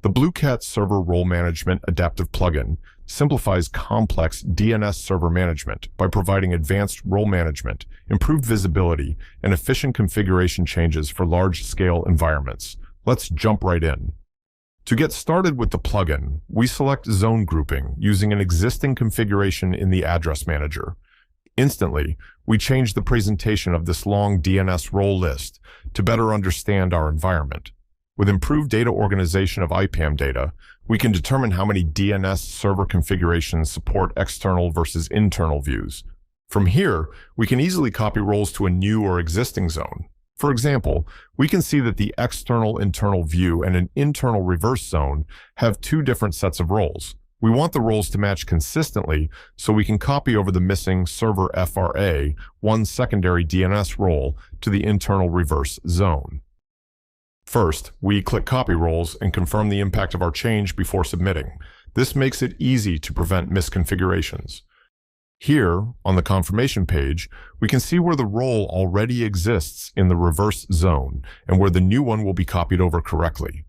The BlueCat Server Role Management Adaptive Plugin simplifies complex DNS server management by providing advanced role management, improved visibility, and efficient configuration changes for large-scale environments. Let's jump right in. To get started with the plugin, we select zone grouping using an existing configuration in the address manager. Instantly, we change the presentation of this long DNS role list to better understand our environment. With improved data organization of IPAM data, we can determine how many DNS server configurations support external versus internal views. From here, we can easily copy roles to a new or existing zone. For example, we can see that the external internal view and an internal reverse zone have two different sets of roles. We want the roles to match consistently, so we can copy over the missing server FRA, one secondary DNS role, to the internal reverse zone. First, we click Copy Roles and confirm the impact of our change before submitting. This makes it easy to prevent misconfigurations. Here, on the confirmation page, we can see where the role already exists in the reverse zone and where the new one will be copied over correctly.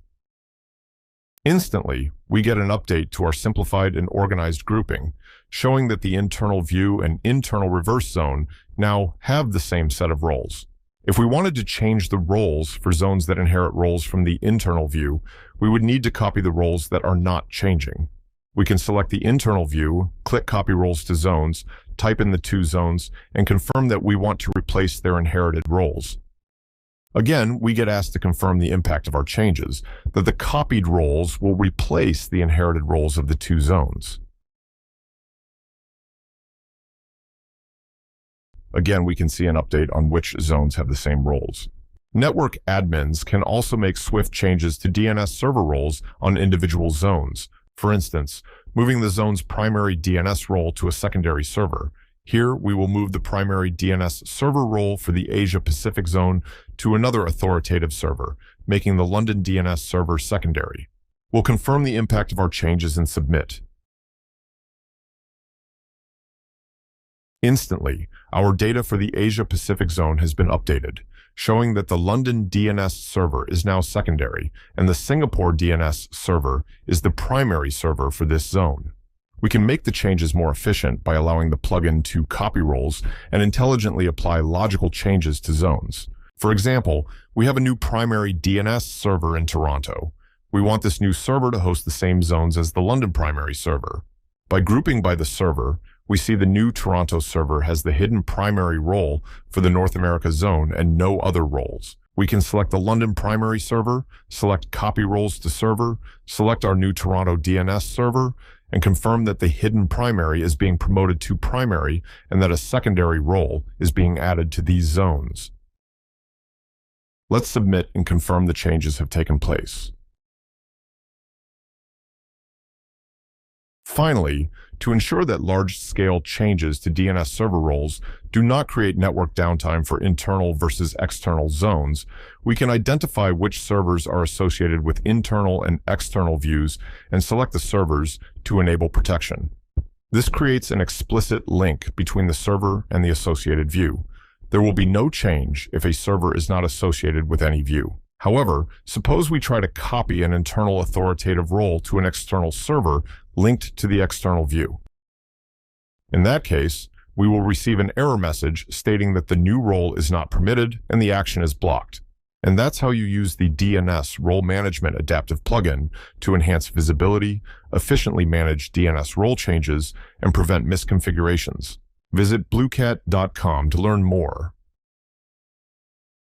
Instantly, we get an update to our simplified and organized grouping, showing that the internal view and internal reverse zone now have the same set of roles. If we wanted to change the roles for zones that inherit roles from the internal view, we would need to copy the roles that are not changing. We can select the internal view, click Copy Roles to Zones, type in the two zones, and confirm that we want to replace their inherited roles. Again, we get asked to confirm the impact of our changes, that the copied roles will replace the inherited roles of the two zones. Again, we can see an update on which zones have the same roles. Network admins can also make swift changes to DNS server roles on individual zones. For instance, moving the zone's primary DNS role to a secondary server. Here, we will move the primary DNS server role for the Asia-Pacific zone to another authoritative server, making the London DNS server secondary. We'll confirm the impact of our changes and submit. Instantly, our data for the Asia-Pacific zone has been updated, showing that the London DNS server is now secondary and the Singapore DNS server is the primary server for this zone. We can make the changes more efficient by allowing the plugin to copy roles and intelligently apply logical changes to zones. For example, we have a new primary DNS server in Toronto. We want this new server to host the same zones as the London primary server. By grouping by the server, we see the new Toronto server has the hidden primary role for the North America zone and no other roles. We can select the London primary server, select Copy Roles to Server, select our new Toronto DNS server, and confirm that the hidden primary is being promoted to primary and that a secondary role is being added to these zones. Let's submit and confirm the changes have taken place. Finally, to ensure that large-scale changes to DNS server roles do not create network downtime for internal versus external zones, we can identify which servers are associated with internal and external views and select the servers to enable protection. This creates an explicit link between the server and the associated view. There will be no change if a server is not associated with any view. However, suppose we try to copy an internal authoritative role to an external server linked to the external view. In that case, we will receive an error message stating that the new role is not permitted and the action is blocked. And that's how you use the DNS Role Management Adaptive Plugin to enhance visibility, efficiently manage DNS role changes, and prevent misconfigurations. Visit BlueCat.com to learn more.